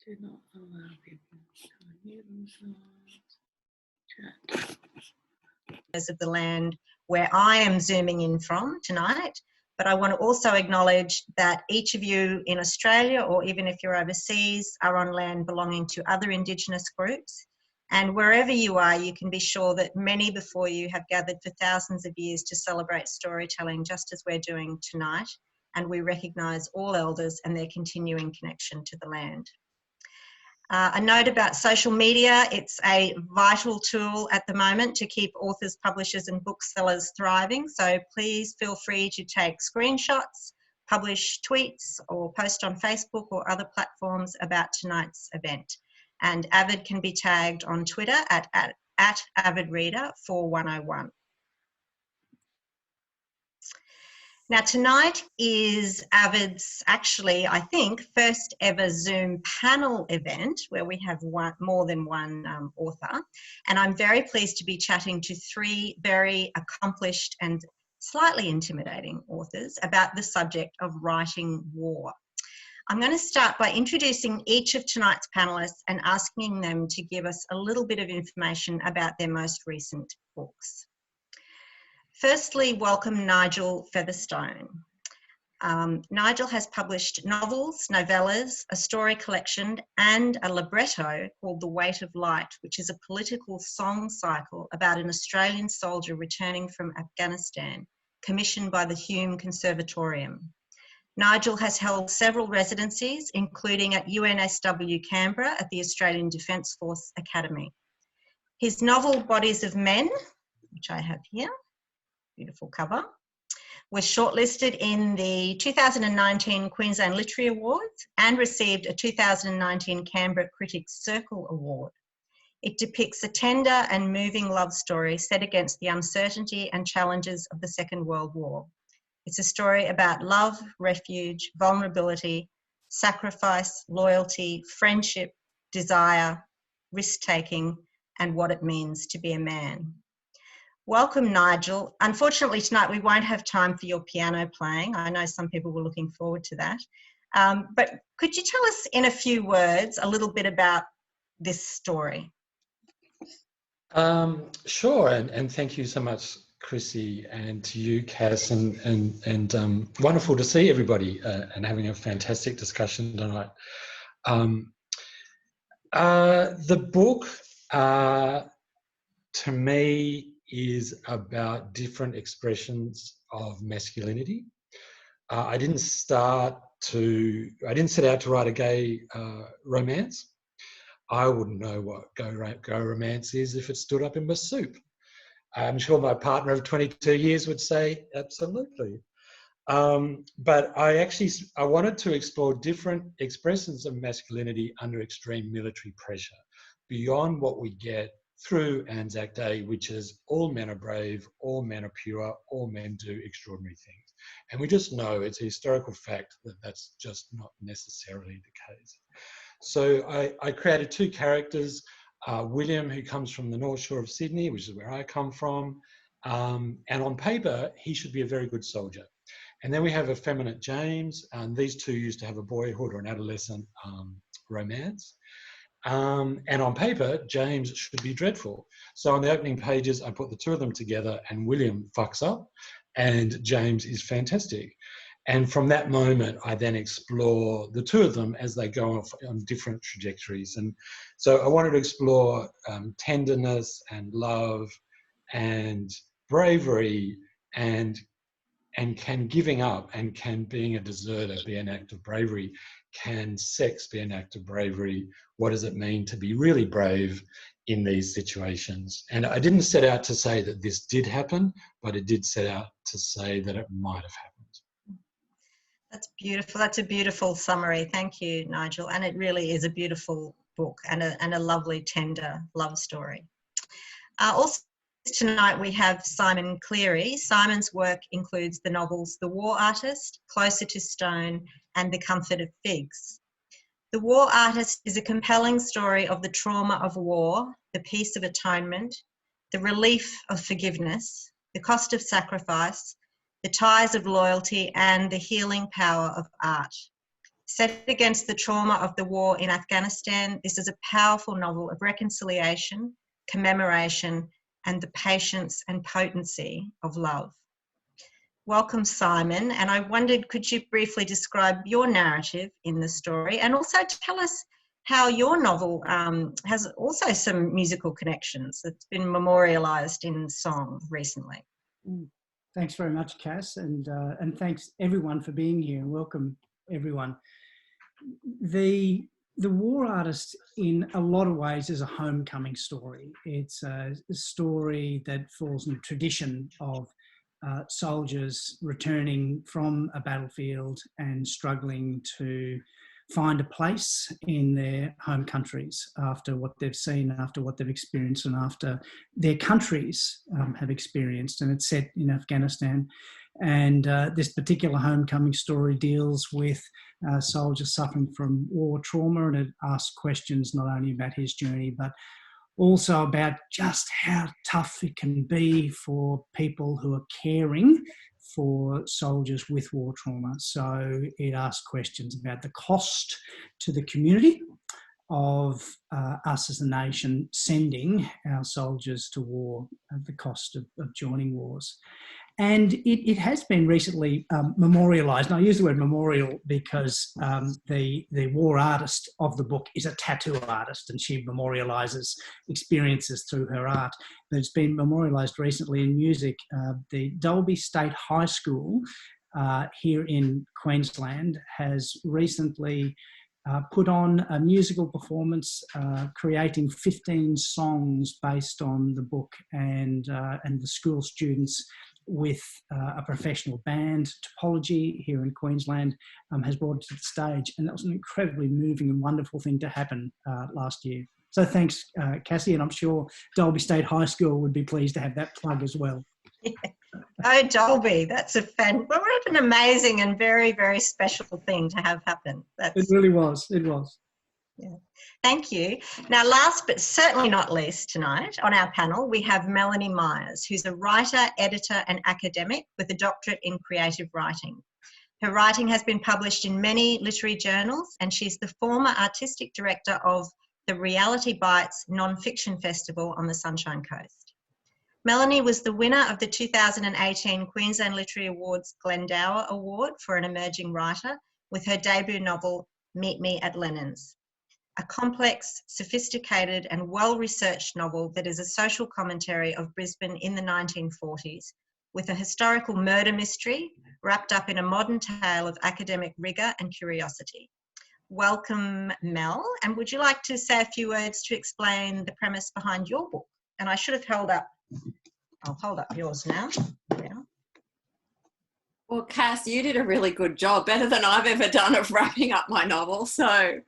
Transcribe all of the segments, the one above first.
Do not allow people to unmute themselves. Chat. Of the land where I am zooming in from tonight, but I want to also acknowledge that each of you in Australia, or even if you're overseas, are on land belonging to other Indigenous groups. And wherever you are, you can be sure that many before you have gathered for thousands of years to celebrate storytelling, just as we're doing tonight. And we recognise all elders and their continuing connection to the land. A note about social media: it's a vital tool at the moment to keep authors, publishers and booksellers thriving. So please feel free to take screenshots, publish tweets or post on Facebook or other platforms about tonight's event. And Avid can be tagged on Twitter at AvidReader4101. Now tonight is Avid's, actually, I think, first ever Zoom panel event where we have more than one author. And I'm very pleased to be chatting to three very accomplished and slightly intimidating authors about the subject of writing war. I'm going to start by introducing each of tonight's panellists and asking them to give us a little bit of information about their most recent books. Firstly, welcome Nigel Featherstone. Nigel has published novels, novellas, a story collection and a libretto called The Weight of Light, which is a political song cycle about an Australian soldier returning from Afghanistan, commissioned by the Hume Conservatorium. Nigel has held several residencies, including at UNSW Canberra at the Australian Defence Force Academy. His novel Bodies of Men, which I have here, beautiful cover, was shortlisted in the 2019 Queensland Literary Awards and received a 2019 Canberra Critics Circle Award. It depicts a tender and moving love story set against the uncertainty and challenges of the Second World War. It's a story about love, refuge, vulnerability, sacrifice, loyalty, friendship, desire, risk-taking, and what it means to be a man. Welcome, Nigel. Unfortunately, tonight we won't have time for your piano playing. I know some people were looking forward to that. But could you tell us in a few words a little bit about this story? Sure, and thank you so much, Chrissy, and to you, Cass, and wonderful to see everybody and having a fantastic discussion tonight. The book, to me, is about different expressions of masculinity. I didn't set out to write a gay romance. I wouldn't know what go romance is if it stood up in my soup. I'm sure my partner of 22 years would say absolutely. But I wanted to explore different expressions of masculinity under extreme military pressure, beyond what we get through Anzac Day, which is all men are brave, all men are pure, all men do extraordinary things. And we just know it's a historical fact that that's just not necessarily the case. So I created two characters, William, who comes from the North Shore of Sydney, which is where I come from, and on paper, he should be a very good soldier. And then we have effeminate James, and these two used to have a boyhood or an adolescent romance. And on paper, James should be dreadful. So on the opening pages, I put the two of them together and William fucks up and James is fantastic. And from that moment, I then explore the two of them as they go off on different trajectories. And so I wanted to explore tenderness and love and bravery and can giving up and can being a deserter be an act of bravery? Can sex be an act of bravery? What does it mean to be really brave in these situations? And I didn't set out to say that this did happen, but it did set out to say that it might have happened. That's beautiful. That's a beautiful summary. Thank you, Nigel. And it really is a beautiful book and a lovely, tender love story. Also, tonight we have Simon Cleary. Simon's work includes the novels The War Artist, Closer to Stone, and The Comfort of Figs. The War Artist is a compelling story of the trauma of war, the peace of atonement, the relief of forgiveness, the cost of sacrifice, the ties of loyalty, and the healing power of art. Set against the trauma of the war in Afghanistan, this is a powerful novel of reconciliation, commemoration, and the patience and potency of love. Welcome, Simon. And I wondered, could you briefly describe your narrative in the story and also tell us how your novel has also some musical connections that's been memorialised in song recently? Thanks very much, Cass, and thanks everyone for being here. Welcome, everyone. The War Artist, in a lot of ways, is a homecoming story. It's a story that falls in the tradition of soldiers returning from a battlefield and struggling to find a place in their home countries after what they've seen, after what they've experienced, and after their countries have experienced. And it's set in Afghanistan. And this particular homecoming story deals with soldiers suffering from war trauma, and it asks questions not only about his journey, but also about just how tough it can be for people who are caring for soldiers with war trauma. So it asks questions about the cost to the community of us as a nation sending our soldiers to war, the cost of joining wars. And it has been recently memorialised. And I use the word memorial because the war artist of the book is a tattoo artist, and she memorialises experiences through her art. But it's been memorialised recently in music. The Dalby State High School here in Queensland has recently put on a musical performance, creating 15 songs based on the book, and the school students with a professional band, Topology, here in Queensland, has brought it to the stage. And that was an incredibly moving and wonderful thing to happen last year. So thanks, Cassie, and I'm sure Dalby State High School would be pleased to have that plug as well. Yeah. Oh, Dalby, that's what an amazing and very, very special thing to have happen. It really was. It was. Yeah. Thank you. Now, last but certainly not least tonight on our panel, we have Melanie Myers, who's a writer, editor and academic with a doctorate in creative writing. Her writing has been published in many literary journals, and she's the former artistic director of the Reality Bites Non-Fiction Festival on the Sunshine Coast. Melanie was the winner of the 2018 Queensland Literary Awards Glendower Award for an Emerging Writer with her debut novel, Meet Me at Lenin's. A complex, sophisticated and well-researched novel that is a social commentary of Brisbane in the 1940s, with a historical murder mystery wrapped up in a modern tale of academic rigour and curiosity. Welcome, Mel, and would you like to say a few words to explain the premise behind your book? And I should have I'll hold up yours now. Yeah. Well, Cass, you did a really good job, better than I've ever done, of wrapping up my novel. So,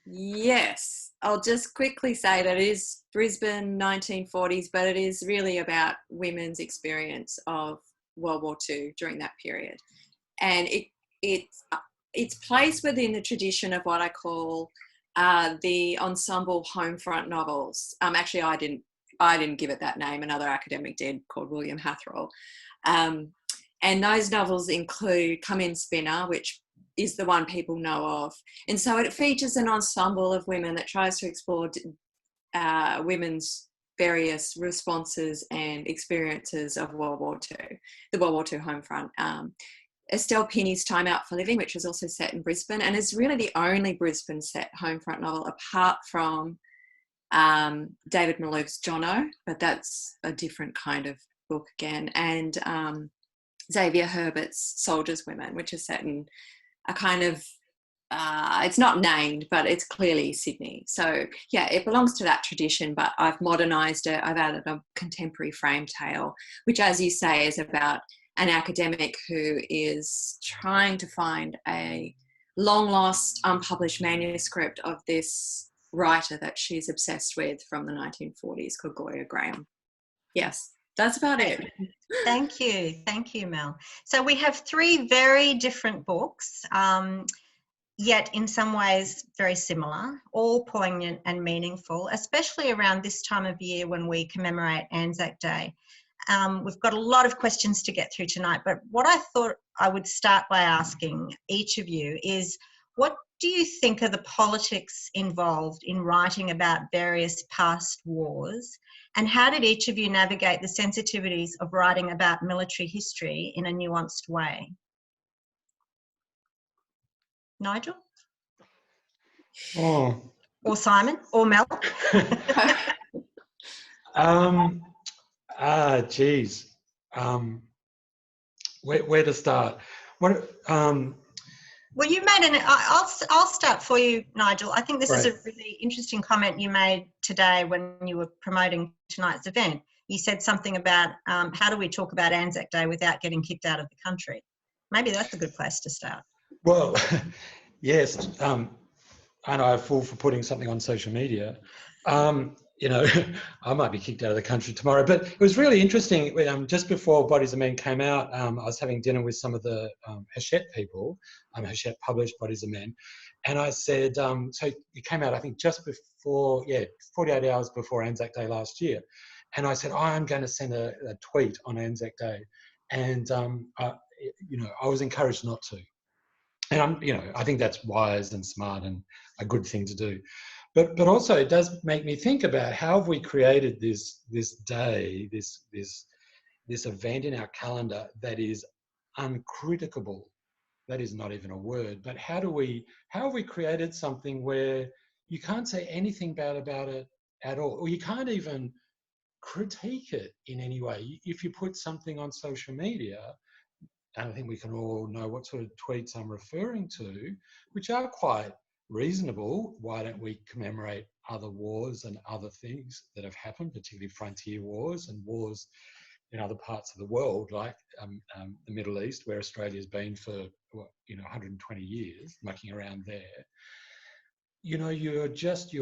yes, I'll just quickly say that it is Brisbane 1940s, but it is really about women's experience of World War II during that period. And it's placed within the tradition of what I call the ensemble homefront novels. Actually, I didn't give it that name. Another academic did, called William Hathrall. And those novels include Come In Spinner, which is the one people know of. And so it features an ensemble of women that tries to explore women's various responses and experiences of World War II, the World War II home front. Estelle Pinney's Time Out for Living, which is also set in Brisbane, and is really the only Brisbane set home front novel apart from David Malouf's Jono, but that's a different kind of book again, and Xavier Herbert's Soldiers' Women, which is set in a kind of, it's not named, but it's clearly Sydney. So yeah, it belongs to that tradition, but I've modernised it. I've added a contemporary frame tale, which, as you say, is about an academic who is trying to find a long-lost, unpublished manuscript of this writer that she's obsessed with from the 1940s called Gloria Graham. Yes, that's about it. Thank you, Mel. So we have three very different books, yet in some ways very similar, all poignant and meaningful, especially around this time of year when we commemorate Anzac Day. We've got a lot of questions to get through tonight, but what I thought I would start by asking each of you is, what do you think are the politics involved in writing about various past wars, and how did each of you navigate the sensitivities of writing about military history in a nuanced way? Nigel? Oh. Or Simon? Or Mel? Geez. Where to start? Well, you made I'll start for you, Nigel. I think this is Right. a really interesting comment you made today when you were promoting tonight's event. You said something about how do we talk about Anzac Day without getting kicked out of the country? Maybe that's a good place to start. Well, yes. I know I fall for putting something on social media. You know, I might be kicked out of the country tomorrow, but it was really interesting. Just before Bodies of Men came out, I was having dinner with some of the Hachette people. Hachette published Bodies of Men. And I said, so it came out, I think, just before, 48 hours before Anzac Day last year. And I said, I'm going to send a tweet on Anzac Day. And, you know, I was encouraged not to. And you know, I think that's wise and smart and a good thing to do. But also it does make me think about how have we created this day, this event in our calendar that is uncriticable. That is not even a word. But how have we created something where you can't say anything bad about it at all, or you can't even critique it in any way? If you put something on social media, and I think we can all know what sort of tweets I'm referring to, which are quite reasonable. Why don't we commemorate other wars and other things that have happened, particularly frontier wars and wars in other parts of the world, like the Middle East, where Australia's been for 120 years, mucking around there. You know, you're just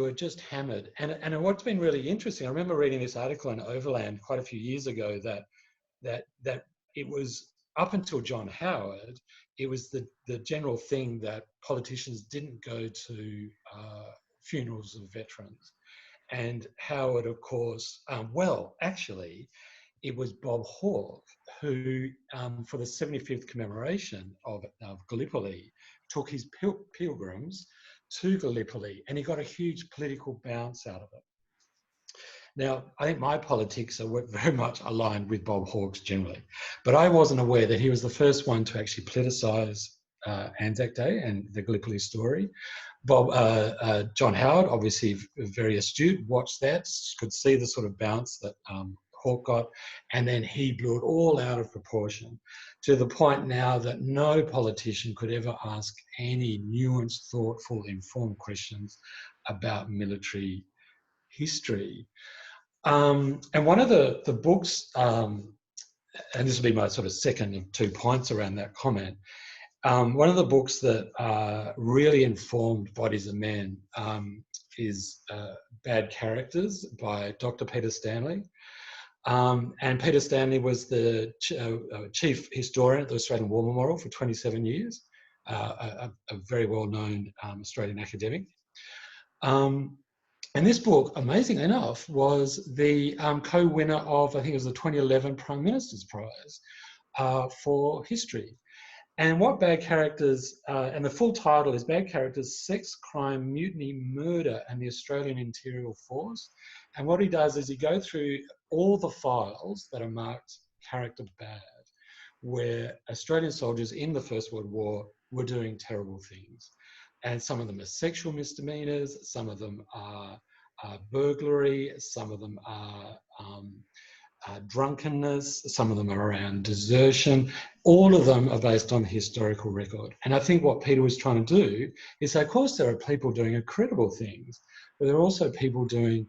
hammered. And what's been really interesting, I remember reading this article in Overland quite a few years ago that it was, up until John Howard, it was the general thing that politicians didn't go to funerals of veterans. And Howard, of course, actually, it was Bob Hawke who, for the 75th commemoration of Gallipoli, took his pilgrims to Gallipoli, and he got a huge political bounce out of it. Now, I think my politics are very much aligned with Bob Hawke's generally, but I wasn't aware that he was the first one to actually politicise Anzac Day and the Gallipoli story. John Howard, obviously very astute, watched that, could see the sort of bounce that Hawke got, and then he blew it all out of proportion to the point now that no politician could ever ask any nuanced, thoughtful, informed questions about military history. And one of the books, and this will be my sort of second of 2 points around that comment, one of the books that really informed Bodies of Men is Bad Characters by Dr. Peter Stanley. And Peter Stanley was the chief historian at the Australian War Memorial for 27 years, a very well-known Australian academic. And this book, amazingly enough, was the co-winner of, I think it was the 2011 Prime Minister's Prize for history. And what Bad Characters, and the full title is Bad Characters, Sex, Crime, Mutiny, Murder and the Australian Interior Force. And what he does is he goes through all the files that are marked character bad, where Australian soldiers in the First World War were doing terrible things. And some of them are sexual misdemeanors, some of them are burglary, some of them are drunkenness, some of them are around desertion. All of them are based on the historical record. And I think what Peter was trying to do is say, of course, there are people doing incredible things, but there are also people doing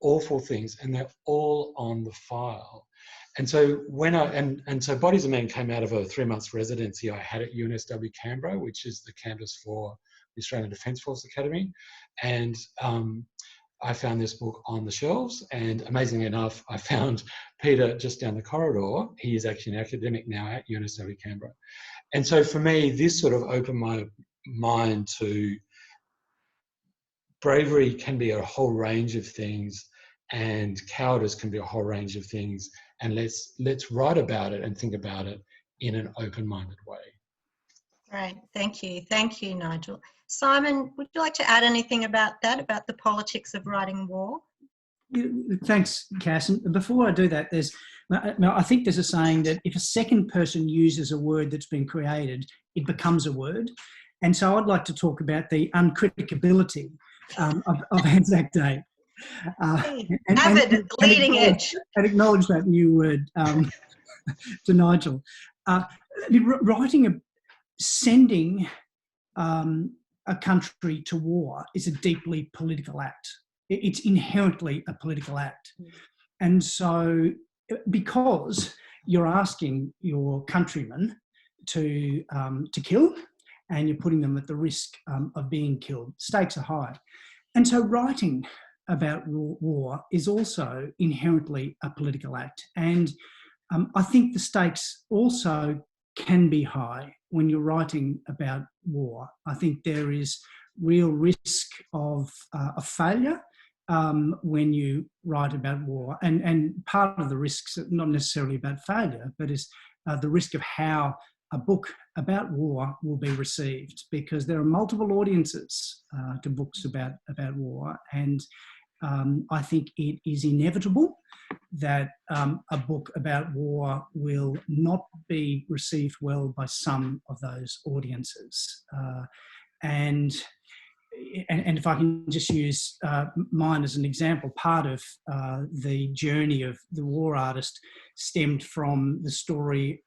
awful things, and they're all on the file. And so so Bodies of Men came out of a 3-month residency I had at UNSW Canberra, which is the campus for the Australian Defence Force Academy. And I found this book on the shelves, and amazingly enough, I found Peter just down the corridor. He is actually an academic now at UNSW Canberra. And so for me, this sort of opened my mind to bravery can be a whole range of things, and cowardice can be a whole range of things. And let's write about it and think about it in an open-minded way. Great, thank you, Nigel. Simon, would you like to add anything about that, about the politics of writing war? Thanks, Cass. And before I do that, I think there's a saying that if a second person uses a word that's been created, it becomes a word. And so I'd like to talk about the uncriticability of Anzac Day. Avid, leading edge. And acknowledge that new word to Nigel. Sending a country to war is a deeply political act. It's inherently a political act. And so because you're asking your countrymen to kill, and you're putting them at the risk of being killed, stakes are high. And so writing about war is also inherently a political act. And I think the stakes also can be high when you're writing about war. I think there is real risk of failure when you write about war. And part of the risks, not necessarily about failure, but is the risk of how a book about war will be received, because there are multiple audiences to books about war. And I think it is inevitable that a book about war will not be received well by some of those audiences. And if I can just use mine as an example, part of the journey of the war artist stemmed from the story,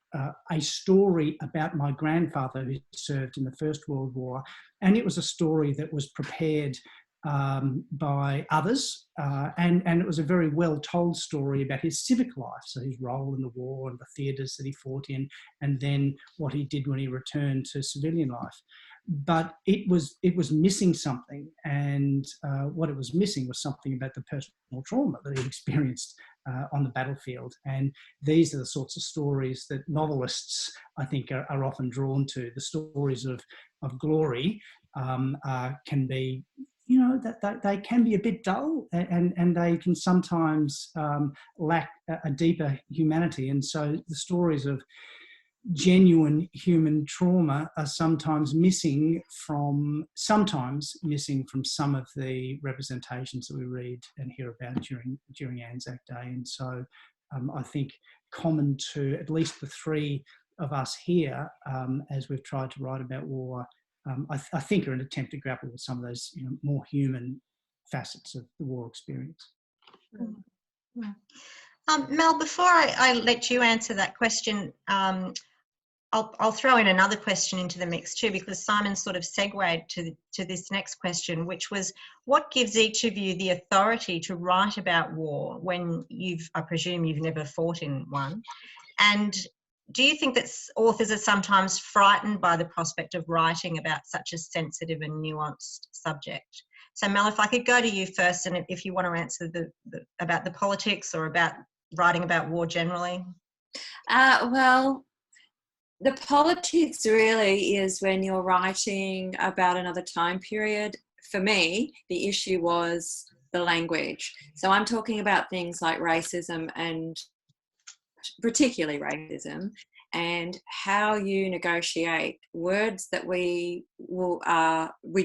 a story about my grandfather who served in the First World War. And it was a story that was prepared by others, and it was a very well told story about his civic life, so his role in the war and the theatres that he fought in, and then what he did when he returned to civilian life. But it was missing something, and what it was missing was something about the personal trauma that he experienced on the battlefield. And these are the sorts of stories that novelists, I think, are often drawn to. The stories of glory can be, that they can be a bit dull, and they can sometimes lack a deeper humanity. And so the stories of genuine human trauma are sometimes missing from some of the representations that we read and hear about during Anzac Day. And so I think common to at least the three of us here, as we've tried to write about war, I think are an attempt to grapple with some of those more human facets of the war experience. Mel, before I let you answer that question, I'll throw in another question into the mix too, because Simon sort of segued to this next question, which was, what gives each of you the authority to write about war when I presume you've never fought in one? And do you think that authors are sometimes frightened by the prospect of writing about such a sensitive and nuanced subject? So Mel, if I could go to you first, and if you want to answer about the politics or about writing about war generally. Well, the politics really is when you're writing about another time period. For me, the issue was the language. So I'm talking about things like racism, and particularly racism, and how you negotiate words that we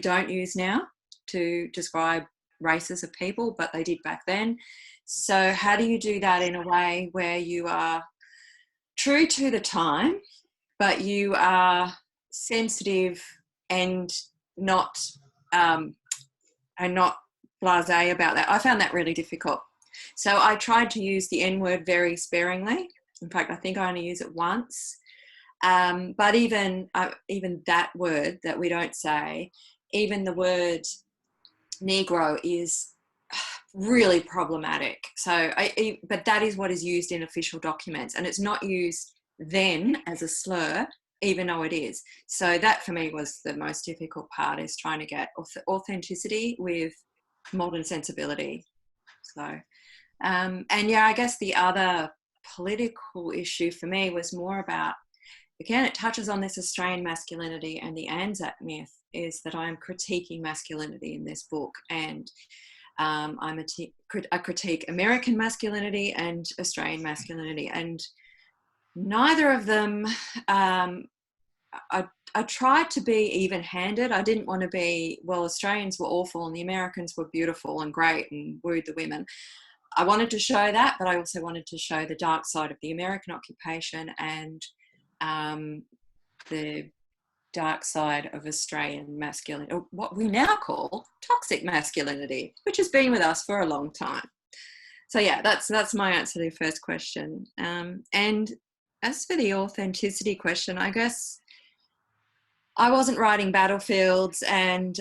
don't use now to describe races of people, but they did back then. So how do you do that in a way where you are true to the time, but you are sensitive and not blasé about that? I found that really difficult. So I tried to use the N-word very sparingly. In fact, I think I only use it once. But even that word that we don't say, even the word Negro is really problematic. So, but that is what is used in official documents, and it's not used then as a slur, even though it is. So that for me was the most difficult part, is trying to get authenticity with modern sensibility. So, and yeah, I guess the other political issue for me was more about, again, it touches on this Australian masculinity and the Anzac myth, is that I'm critiquing masculinity in this book. And I critique American masculinity and Australian masculinity, and neither of them, I tried to be even-handed. I didn't want to be, well, Australians were awful and the Americans were beautiful and great and wooed the women. I wanted to show that, but I also wanted to show the dark side of the American occupation and the dark side of Australian masculinity, or what we now call toxic masculinity, which has been with us for a long time. So yeah, that's my answer to the first question. And as for the authenticity question, I guess I wasn't writing battlefields, and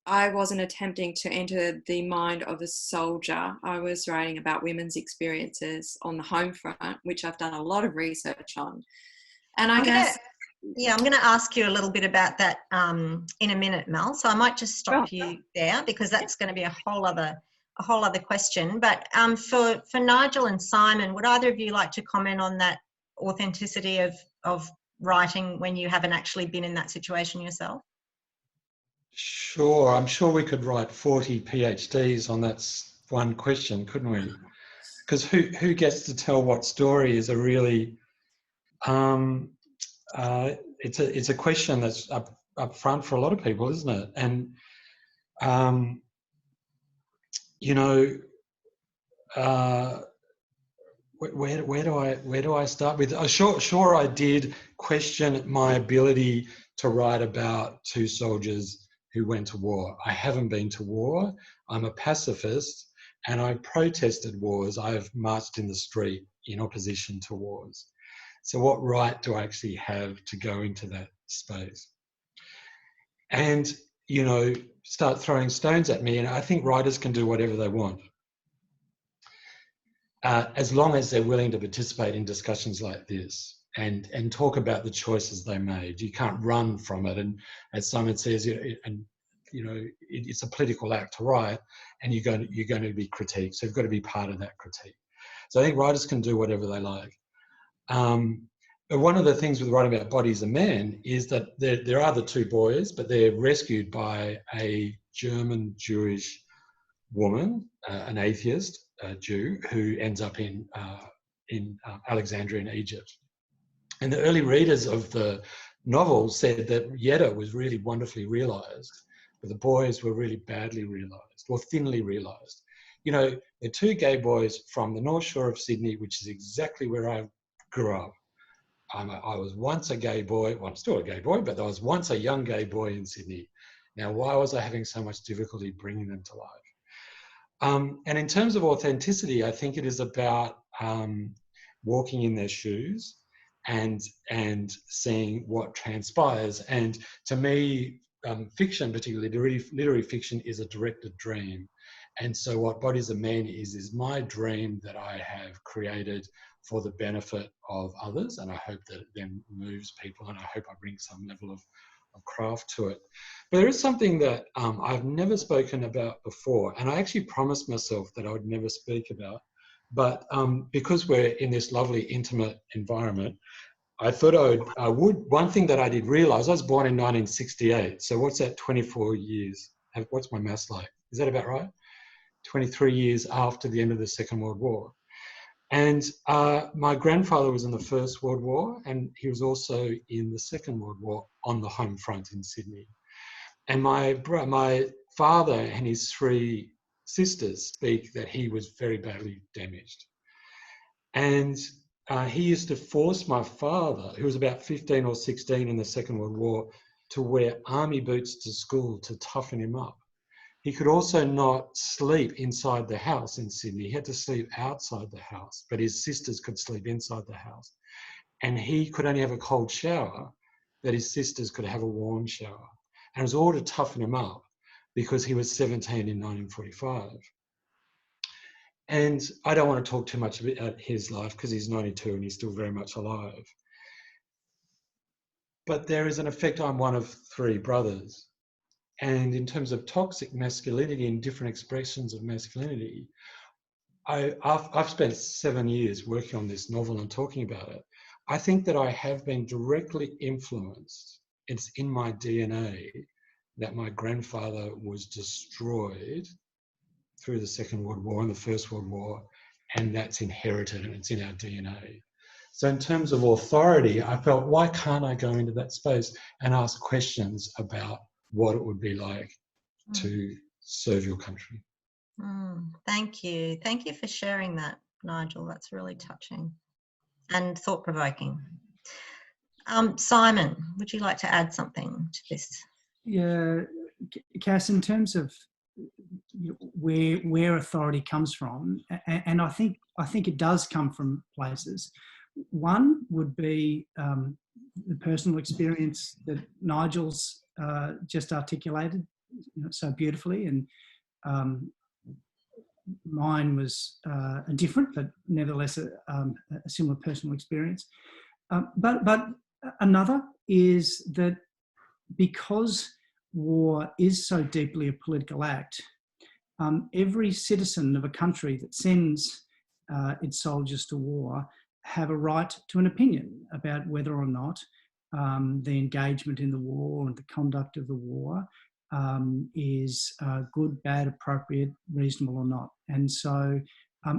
I wasn't attempting to enter the mind of a soldier. I was writing about women's experiences on the home front, which I've done a lot of research on. And I guess... I'm going to ask you a little bit about that in a minute, Mel. So I might just stop you there, because that's going to be a whole other question. But for Nigel and Simon, would either of you like to comment on that authenticity of writing when you haven't actually been in that situation yourself? Sure, I'm sure we could write 40 PhDs on that one question, couldn't we? Because who gets to tell what story is a really it's a question that's up front for a lot of people, isn't it? And you know, where do I start with? Sure, I did question my ability to write about two soldiers who went to war. I haven't been to war. I'm a pacifist, and I protested wars. I've marched in the street in opposition to wars. So what right do I actually have to go into that space? And, you know, start throwing stones at me. And I think writers can do whatever they want, as long as they're willing to participate in discussions like this and talk about the choices they made. You can't run from it. And as Simon says, it's a political act to write, and you're going to be critiqued. So you've got to be part of that critique. So I think writers can do whatever they like. But one of the things with writing about Bodies of Men is that there are the two boys, but they're rescued by a German Jewish woman, an atheist Jew, who ends up in Alexandria in Egypt. And the early readers of the novel said that Yetta was really wonderfully realised, but the boys were really badly realised, or thinly realised. You know, they're two gay boys from the North Shore of Sydney, which is exactly where I grew up. I was once a gay boy. Well, I'm still a gay boy, but I was once a young gay boy in Sydney. Now, why was I having so much difficulty bringing them to life? And in terms of authenticity, I think it is about walking in their shoes and seeing what transpires. And to me, fiction, particularly literary fiction, is a directed dream. And so what Bodies of Men is my dream that I have created for the benefit of others, and I hope that it then moves people, and I hope I bring some level of craft to it. But there is something that I've never spoken about before, and I actually promised myself that I would never speak about, but because we're in this lovely intimate environment, I thought I would. One thing that I did realise, I was born in 1968, so what's that, 24 years? What's my maths like? Is that about right? 23 years after the end of the Second World War. And my grandfather was in the First World War, and he was also in the Second World War on the home front in Sydney. And my father and his three sisters speak that he was very badly damaged. And he used to force my father, who was about 15 or 16 in the Second World War, to wear army boots to school to toughen him up. He could also not sleep inside the house in Sydney. He had to sleep outside the house, but his sisters could sleep inside the house. And he could only have a cold shower, but his sisters could have a warm shower. And it was all to toughen him up because he was 17 in 1945. And I don't want to talk too much about his life because he's 92 and he's still very much alive. But there is an effect. I'm one of three brothers. And in terms of toxic masculinity and different expressions of masculinity, I've spent 7 years working on this novel and talking about it. I think that I have been directly influenced, it's in my DNA, that my grandfather was destroyed through the Second World War and the First World War, and that's inherited and it's in our DNA. So in terms of authority, I felt, why can't I go into that space and ask questions about what it would be like to serve your country? Thank you. Thank you for sharing that, Nigel. That's really touching and thought-provoking. Simon, would you like to add something to this? Yeah, Cass, in terms of where authority comes from, and I think it does come from places. One would be the personal experience that Nigel's just articulated, so beautifully, and mine was different, but nevertheless a similar personal experience. But another is that because war is so deeply a political act, every citizen of a country that sends its soldiers to war have a right to an opinion about whether or not the engagement in the war and the conduct of the war is good, bad, appropriate, reasonable or not. And so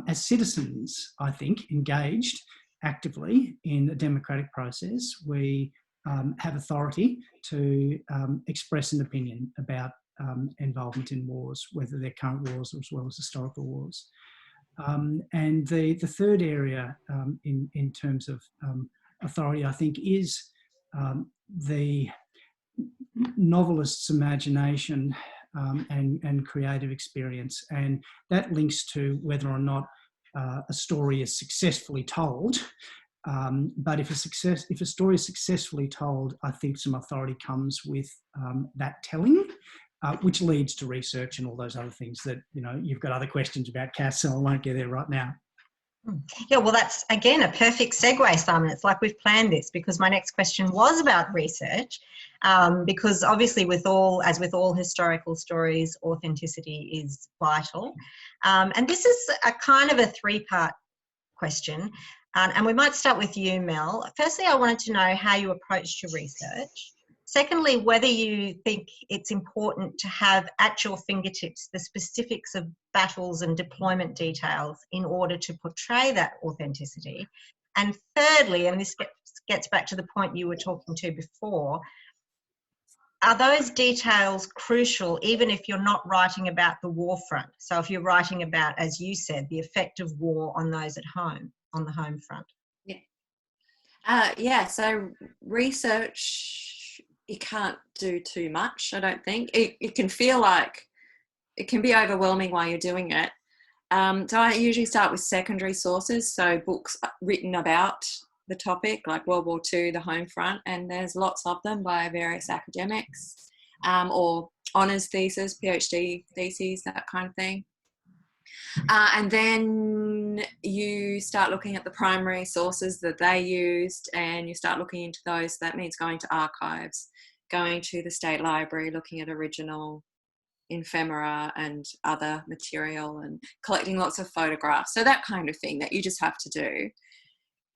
as citizens, I think, engaged actively in a democratic process, we have authority to express an opinion about involvement in wars, whether they're current wars as well as historical wars. And the third area in terms of authority, I think, is the novelist's imagination and creative experience. And that links to whether or not a story is successfully told. But if a story is successfully told, I think some authority comes with that telling, which leads to research and all those other things that, you've got other questions about, Cass, so I won't get there right now. Yeah, well, that's, again, a perfect segue, Simon. It's like we've planned this, because my next question was about research, because obviously as with all historical stories, authenticity is vital. And this is a kind of a three-part question. And we might start with you, Mel. Firstly, I wanted to know how you approached your research. Secondly, whether you think it's important to have at your fingertips the specifics of battles and deployment details in order to portray that authenticity. And thirdly, and this gets back to the point you were talking to before, are those details crucial even if you're not writing about the war front? So if you're writing about, as you said, the effect of war on those at home, on the home front. Yeah, so research, you can't do too much, I don't think. It can feel like it can be overwhelming while you're doing it. So I usually start with secondary sources, so books written about the topic, like World War II, the home front, and there's lots of them by various academics, or honours thesis, PhD theses, that kind of thing. And then you start looking at the primary sources that they used, and you start looking into those. That means going to archives, going to the State Library, looking at original ephemera and other material, and collecting lots of photographs. So that kind of thing that you just have to do.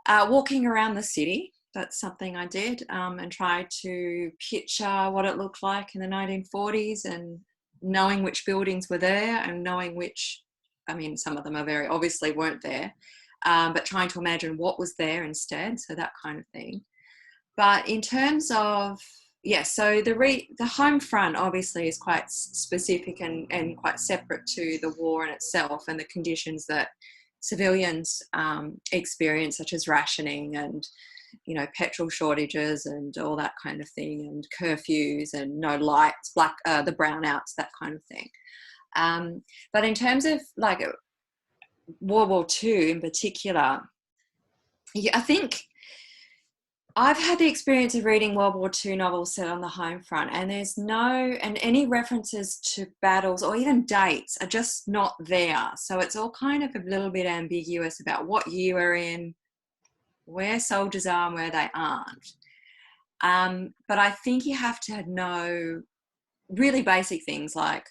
Walking around the city, that's something I did, and tried to picture what it looked like in the 1940s, and knowing which buildings were there and knowing which, some of them are very obviously weren't there, but trying to imagine what was there instead, so that kind of thing. But in terms of, so the home front obviously is quite specific and quite separate to the war in itself and the conditions that civilians experience, such as rationing and, petrol shortages and all that kind of thing, and curfews and no lights, the brownouts, that kind of thing. But in terms of like World War II in particular, I think I've had the experience of reading World War II novels set on the home front, and any references to battles or even dates are just not there. So it's all kind of a little bit ambiguous about what year we're in, where soldiers are and where they aren't. But I think you have to know really basic things, like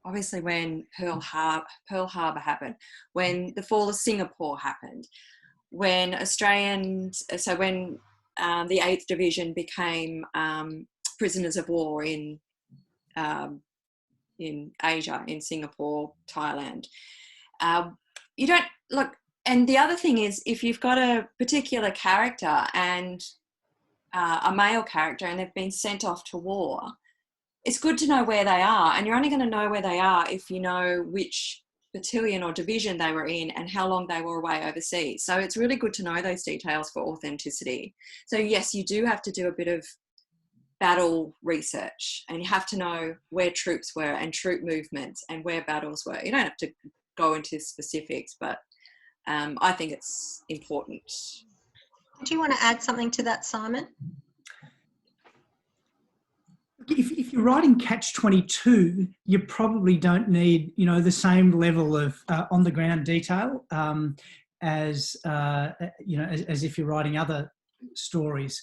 obviously when Pearl Harbor happened, when the fall of Singapore happened, when the 8th Division became prisoners of war in in Asia, in Singapore, Thailand. You don't look. And the other thing is, if you've got a particular character and a male character and they've been sent off to war, it's good to know where they are. And you're only going to know where they are if you know which battalion or division they were in and how long they were away overseas. So it's really good to know those details for authenticity. So yes, you do have to do a bit of battle research, and you have to know where troops were and troop movements and where battles were. You don't have to go into specifics, but I think it's important. Do you want to add something to that, Simon? If you're writing Catch-22, you probably don't need, you know, the same level of on-the-ground detail as if you're writing other stories.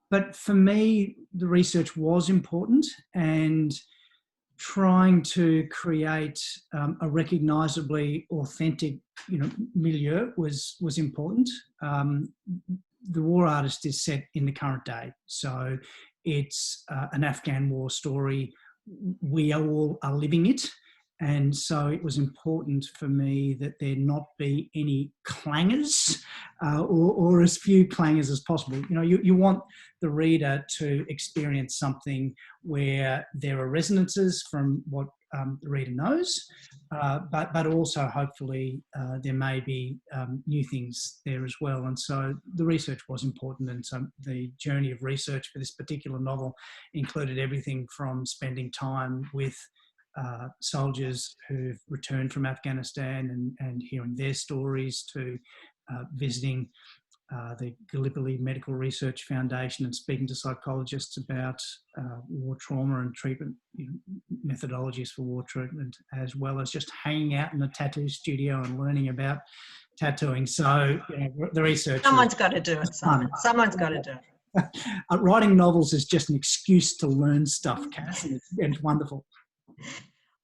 But for me, the research was important, and trying to create a recognisably authentic, milieu was important. The War Artist is set in the current day, so it's an Afghan war story. We all are living it, and so it was important for me that there not be any clangers or as few clangers as possible. You want the reader to experience something where there are resonances from what the reader knows, but also hopefully there may be new things there as well. And so the research was important, and so the journey of research for this particular novel included everything from spending time with soldiers who've returned from Afghanistan and hearing their stories, to visiting the Gallipoli Medical Research Foundation and speaking to psychologists about war trauma and treatment methodologies for war treatment, as well as just hanging out in a tattoo studio and learning about tattooing. So the research... Someone's got to do it, Simon. Someone's got to do it. Writing novels is just an excuse to learn stuff, Cass, and it's wonderful.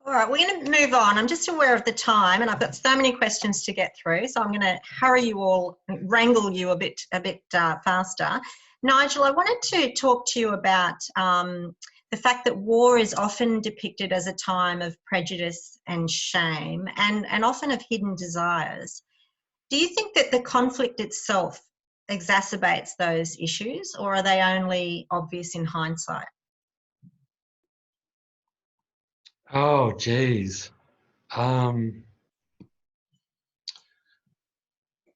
All right, we're going to move on. I'm just aware of the time, and I've got so many questions to get through, so I'm going to hurry you all, wrangle you a bit faster. Nigel, I wanted to talk to you about the fact that war is often depicted as a time of prejudice and shame, and often of hidden desires. Do you think that the conflict itself exacerbates those issues, or are they only obvious in hindsight? Oh, geez.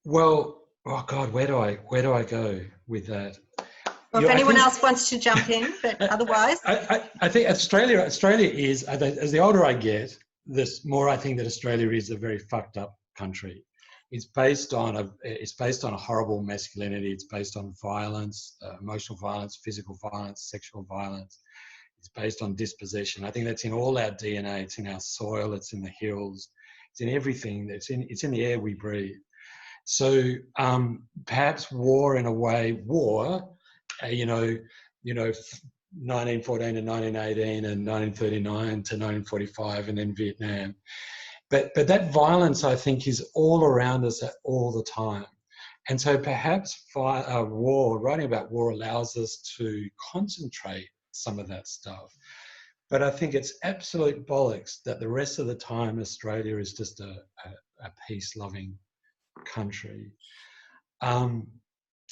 Well, oh God, where do I go with that? Or if anyone else wants to jump in, but otherwise. I think Australia is, as the older I get, the more I think that Australia is a very fucked up country. It's based on a horrible masculinity. It's based on violence, emotional violence, physical violence, sexual violence. It's based on dispossession. I think that's in all our DNA. It's in our soil. It's in the hills. It's in everything. It's in the air we breathe. So perhaps war, in a way, 1914 to 1918 and 1939 to 1945 and then Vietnam. But that violence, I think, is all around us all the time. And so perhaps writing about war allows us to concentrate some of that stuff. But I think it's absolute bollocks that the rest of the time Australia is just a peace-loving country. And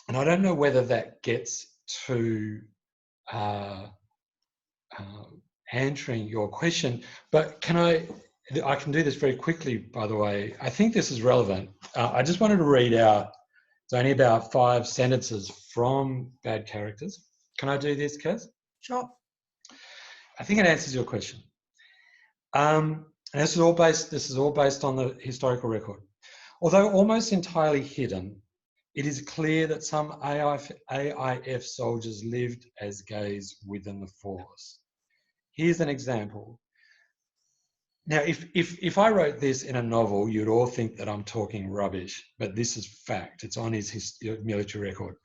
I don't know whether that gets to answering your question, but I can do this very quickly, by the way. I think this is relevant. I just wanted to read out, it's only about 5 sentences from Bad Characters. Can I do this, Cass? Sure. I think it answers your question. And this is all based on the historical record. Although almost entirely hidden, it is clear that some AIF soldiers lived as gays within the force. Here's an example. Now, if I wrote this in a novel, you'd all think that I'm talking rubbish, but this is fact. It's on his military record.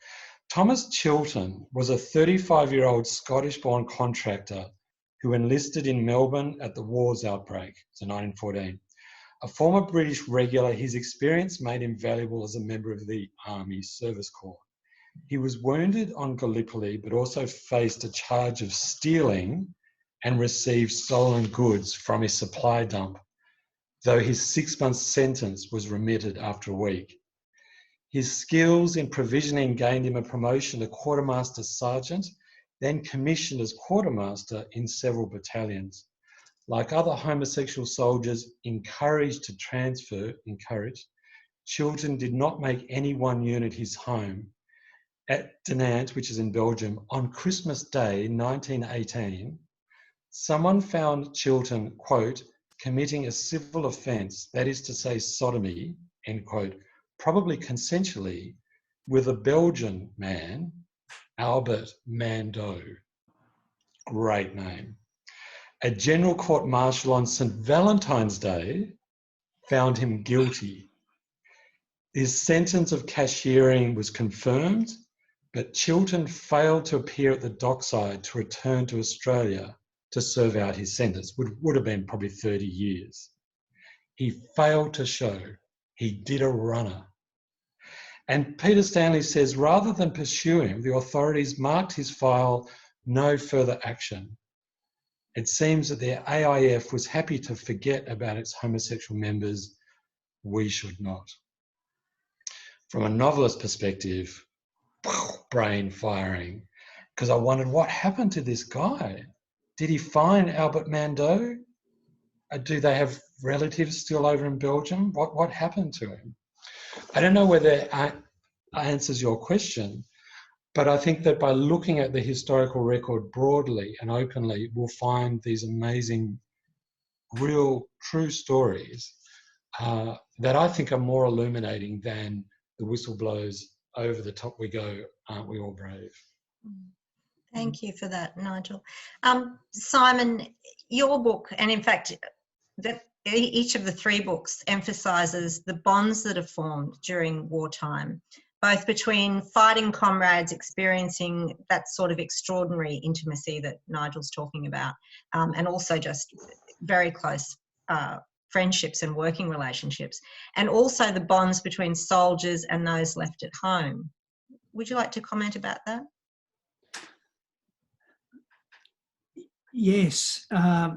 Thomas Chilton was a 35-year-old Scottish-born contractor who enlisted in Melbourne at the war's outbreak, so 1914. A former British regular, his experience made him valuable as a member of the Army Service Corps. He was wounded on Gallipoli, but also faced a charge of stealing and received stolen goods from his supply dump, though his 6-month sentence was remitted after a week. His skills in provisioning gained him a promotion to quartermaster sergeant, then commissioned as quartermaster in several battalions. Like other homosexual soldiers encouraged to transfer, Chilton did not make any one unit his home. At Dinant, which is in Belgium, on Christmas Day 1918, someone found Chilton, quote, committing a civil offence, that is to say sodomy, end quote, probably consensually, with a Belgian man, Albert Mandeau. Great name. A general court martial on St. Valentine's Day found him guilty. His sentence of cashiering was confirmed, but Chilton failed to appear at the dockside to return to Australia to serve out his sentence, which would have been probably 30 years. He failed to show. He did a runner. And Peter Stanley says, rather than pursue him, the authorities marked his file no further action. It seems that the AIF was happy to forget about its homosexual members. We should not. From a novelist perspective, brain firing, because I wondered what happened to this guy. Did he find Albert Mandeau? Do they have relatives still over in Belgium? What happened to him? I don't know whether that answers your question, but I think that by looking at the historical record broadly and openly, we'll find these amazing, real, true stories that I think are more illuminating than the whistle blows, over the top we go, aren't we all brave? Thank you for that, Nigel. Simon, your book, and in fact, each of the 3 books emphasises the bonds that are formed during wartime, both between fighting comrades experiencing that sort of extraordinary intimacy that Nigel's talking about, and also just very close friendships and working relationships, and also the bonds between soldiers and those left at home. Would you like to comment about that? Yes. I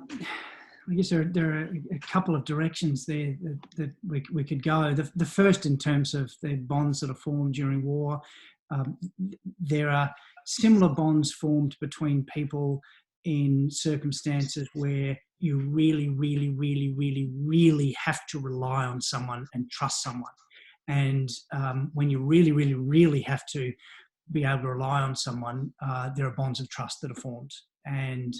guess there are a couple of directions there that we could go. The first, in terms of the bonds that are formed during war, there are similar bonds formed between people in circumstances where you really, really, really, really, really have to rely on someone and trust someone. And when you really, really, really have to be able to rely on someone, there are bonds of trust that are formed. And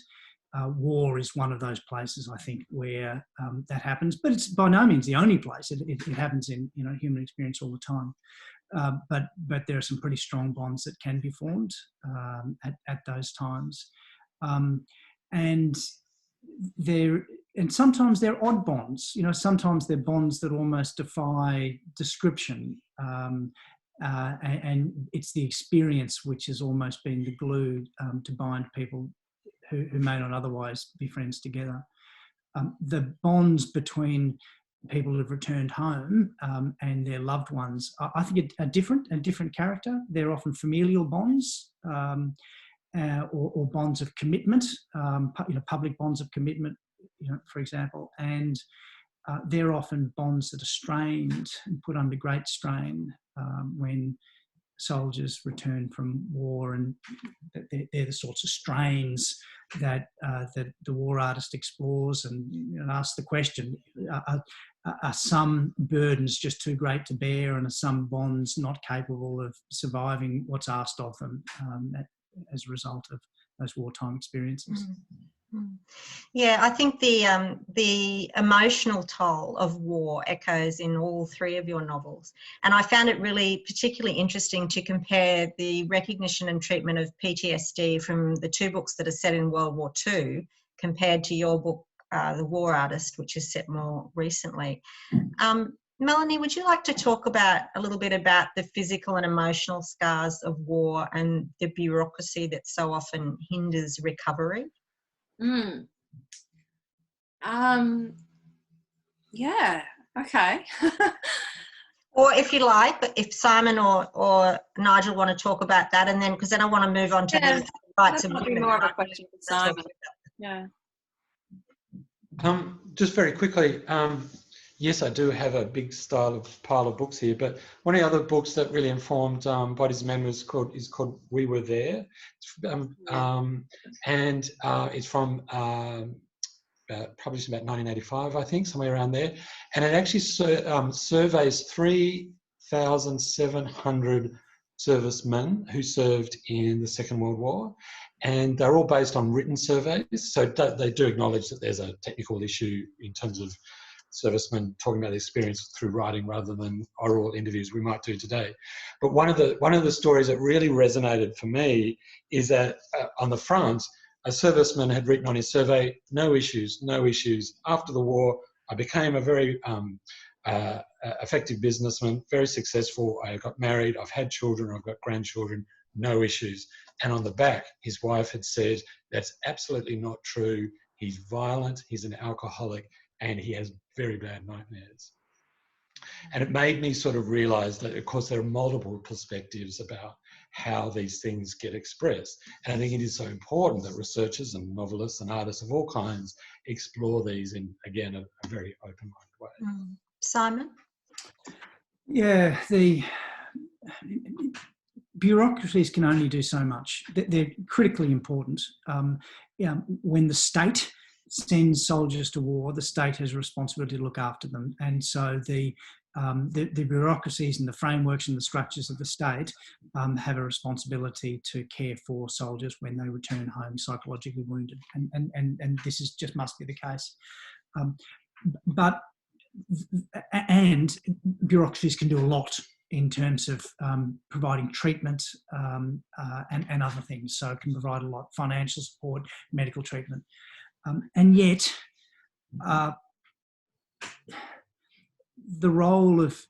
war is one of those places, I think, where that happens. But it's by no means the only place. It happens in human experience all the time. But there are some pretty strong bonds that can be formed at those times. And sometimes they're odd bonds. Sometimes they're bonds that almost defy description. And it's the experience which has almost been the glue to bind people who may not otherwise be friends together. The bonds between people who've returned home and their loved ones, I think, are different character. They're often familial bonds or bonds of commitment, public bonds of commitment, for example. And they're often bonds that are strained and put under great strain when soldiers return from war, and they're the sorts of strains that the war artist explores and asks the question: are some burdens just too great to bear, and are some bonds not capable of surviving what's asked of them as a result of those wartime experiences? Yeah, I think the emotional toll of war echoes in all 3 of your novels. And I found it really particularly interesting to compare the recognition and treatment of PTSD from the 2 books that are set in World War II compared to your book, The War Artist, which is set more recently. Melanie, would you like to talk a little bit about the physical and emotional scars of war and the bureaucracy that so often hinders recovery? Yeah, okay. Or if you like, if Simon or Nigel want to talk about that, and then, because then I want to move on to the rights of women. More of a question for Simon. Yeah. Just very quickly, yes, I do have a big pile of books here, but one of the other books that really informed Bodies of Men is called We Were There, and it's from published about 1985, I think, somewhere around there, and it actually surveys 3,700 servicemen who served in the Second World War, and they're all based on written surveys. So they do acknowledge that there's a technical issue in terms of servicemen talking about the experience through writing rather than oral interviews we might do today. But one of the stories that really resonated for me is that on the front, a serviceman had written on his survey, no issues, no issues. After the war, I became a very effective businessman, very successful. I got married, I've had children, I've got grandchildren, no issues. And on the back, his wife had said, that's absolutely not true. He's violent, he's an alcoholic, and he has very bad nightmares. And it made me sort of realise that, of course, there are multiple perspectives about how these things get expressed. And I think it is so important that researchers and novelists and artists of all kinds explore these in, again, a very open-minded way. Simon? Yeah, the bureaucracies can only do so much. They're critically important. When the state sends soldiers to war, the state has a responsibility to look after them. And so the bureaucracies and the frameworks and the structures of the state have a responsibility to care for soldiers when they return home psychologically wounded. And this is just must be the case. And bureaucracies can do a lot in terms of providing treatment and other things. So it can provide a lot, financial support, medical treatment. And yet, the role of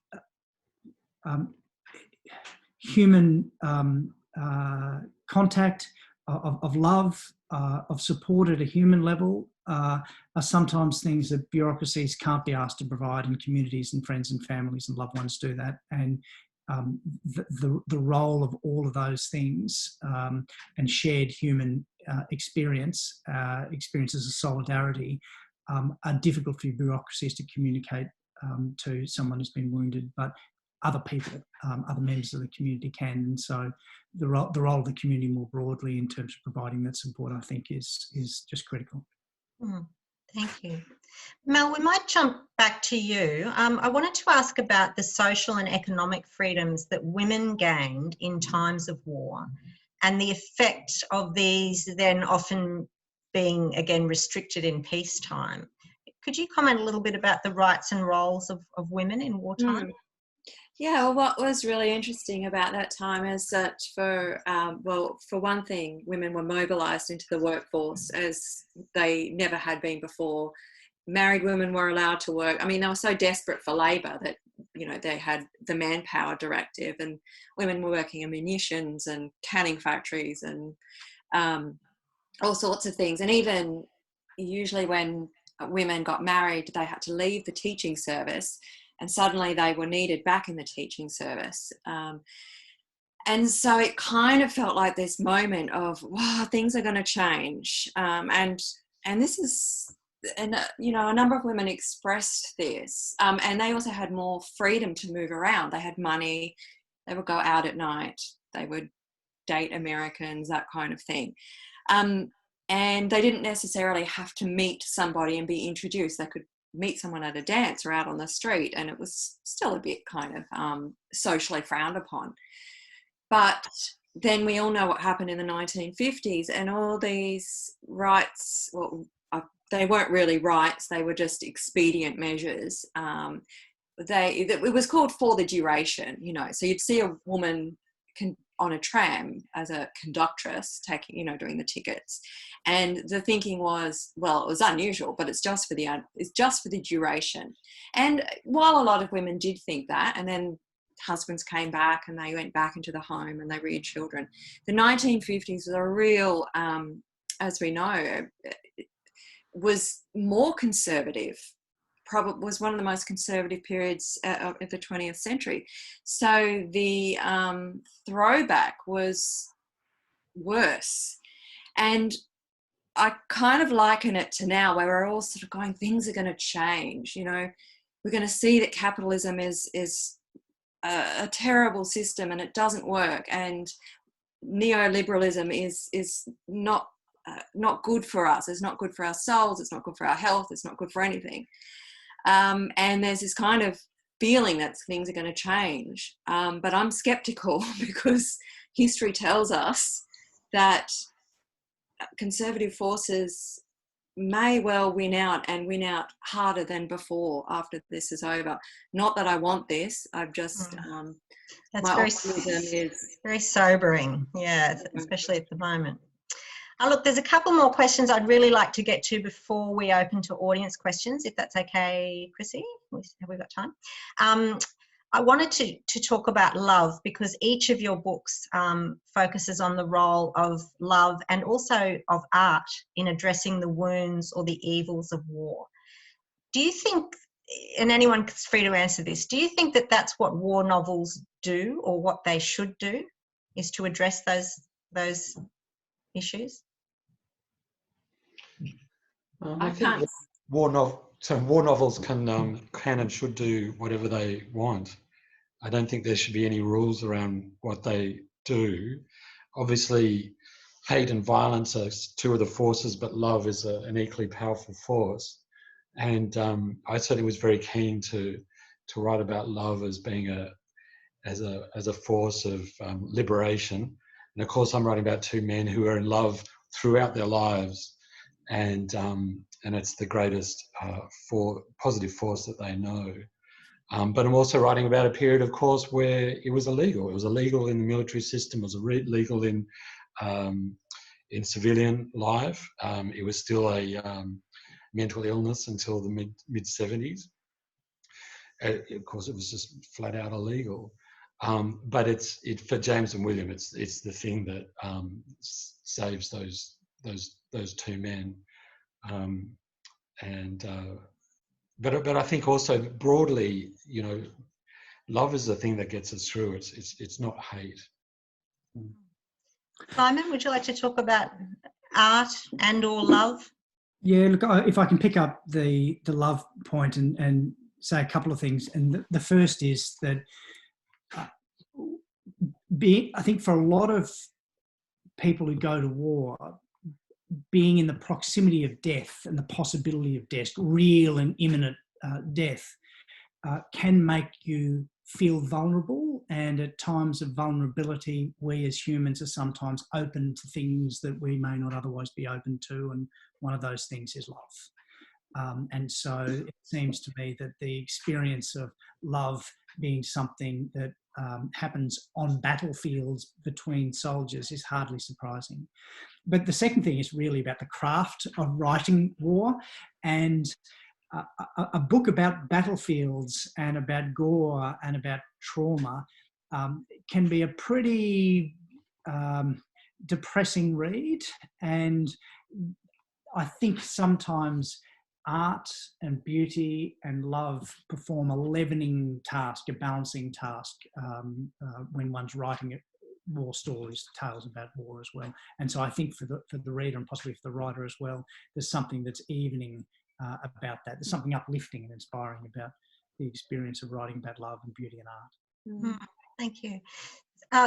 human contact, of love, of support at a human level are sometimes things that bureaucracies can't be asked to provide, and communities and friends and families and loved ones do that. And the role of all of those things and shared human experiences of solidarity are difficult for bureaucracies to communicate to someone who's been wounded, but other people, other members of the community can. And so the role of the community more broadly in terms of providing that support, I think, is just critical. Thank you. Mel, we might jump back to you. I wanted to ask about the social and economic freedoms that women gained in times of war and the effect of these then often being, again, restricted in peacetime. Could you comment a little bit about the rights and roles of women in wartime? Yeah, well, what was really interesting about that time is that for one thing, women were mobilised into the workforce as they never had been before. Married women were allowed to work. I mean, they were so desperate for labour that, they had the manpower directive, and women were working in munitions and canning factories and all sorts of things. And even usually when women got married, they had to leave the teaching service, and suddenly they were needed back in the teaching service. And so it kind of felt like this moment of, wow, things are going to change. And this is, and a number of women expressed this. And they also had more freedom to move around. They had money. They would go out at night. They would date Americans, that kind of thing. And they didn't necessarily have to meet somebody and be introduced. They could meet someone at a dance or out on the street, and it was still a bit kind of socially frowned upon. But then we all know what happened in the 1950s, and all these rights, well, they weren't really rights, they were just expedient measures. It was called for the duration, so you'd see a woman on a tram as a conductress taking, doing the tickets, and the thinking was, well, it was unusual, but it's just for the duration. And while a lot of women did think that, and then husbands came back and they went back into the home and they reared children, the 1950s was a real, as we know, was more conservative. Probably was one of the most conservative periods of the 20th century. So the throwback was worse. And I kind of liken it to now where we're all sort of going, things are going to change. You know, we're going to see that capitalism is a terrible system and it doesn't work, and neoliberalism is not good for us. It's not good for our souls. It's not good for our health. It's not good for anything. And there's this kind of feeling that things are going to change. But I'm skeptical because history tells us that conservative forces may well win out, and win out harder than before after this is over. Not that I want this. I've just That's my very, optimism is very sobering. Yeah, especially at the moment. Look, there's a couple more questions I'd really like to get to before we open to audience questions, if that's okay, Chrissy. Have we got time? I wanted to talk about love, because each of your books focuses on the role of love and also of art in addressing the wounds or the evils of war. Do you think, and anyone's free to answer this, do you think that that's what war novels do, or what they should do, is to address those issues? I think war novels can and should do whatever they want. I don't think there should be any rules around what they do. Obviously, hate and violence are two of the forces, but love is an equally powerful force. And I certainly was very keen to write about love as being as a force of liberation. And of course, I'm writing about two men who are in love throughout their lives, and it's the greatest positive force that they know. But I'm also writing about a period, of course, where it was illegal. It was illegal in the military system. It was illegal in civilian life. It was still a mental illness until the mid 70s. Of course, it was just flat out illegal. But it's for James and William. It's the thing that saves those two men. But I think also broadly, you know, love is the thing that gets us through. It's not hate. Simon, would you like to talk about art and or love? Yeah, look, if I can pick up the love point and say a couple of things. And the first is that I think for a lot of people who go to war, being in the proximity of death and the possibility of death, real and imminent death, can make you feel vulnerable. And at times of vulnerability, we as humans are sometimes open to things that we may not otherwise be open to. And one of those things is love. And so it seems to me that the experience of love being something that happens on battlefields between soldiers is hardly surprising. But the second thing is really about the craft of writing war, and a book about battlefields and about gore and about trauma can be a pretty depressing read. And I think sometimes art and beauty and love perform a leavening task, a balancing task when one's writing war stories, tales about war as well. And so I think for the reader and possibly for the writer as well, there's something that's evening about that. There's something uplifting and inspiring about the experience of writing about love and beauty and art. Thank you.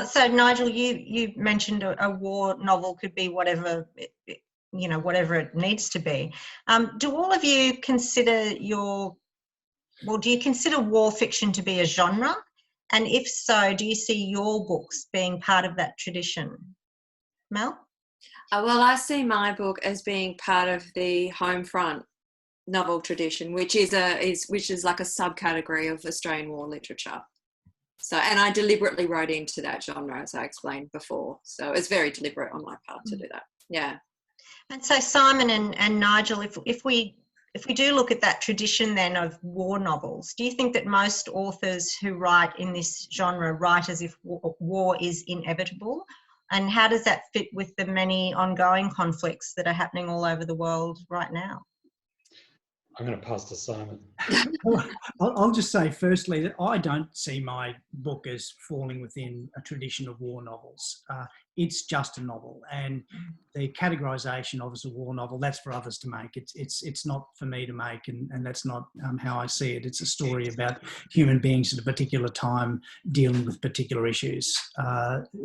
So Nigel, you mentioned a war novel could be whatever whatever it needs to be. Do all of you consider do you consider war fiction to be a genre? And if so, do you see your books being part of that tradition? Mel? Well, I see my book as being part of the home front novel tradition, which is like a subcategory of Australian war literature. So, and I deliberately wrote into that genre, as I explained before. So it's very deliberate on my part to do that. Yeah. And so Simon and Nigel, if we do look at that tradition then of war novels, do you think that most authors who write in this genre write as if war is inevitable? And how does that fit with the many ongoing conflicts that are happening all over the world right now? I'm going to pass to Simon. I'll just say firstly that I don't see my book as falling within a tradition of war novels. It's just a novel, and the categorisation of as a war novel, that's for others to make. It's not for me to make, and that's not how I see it. It's a story about human beings at a particular time dealing with particular issues.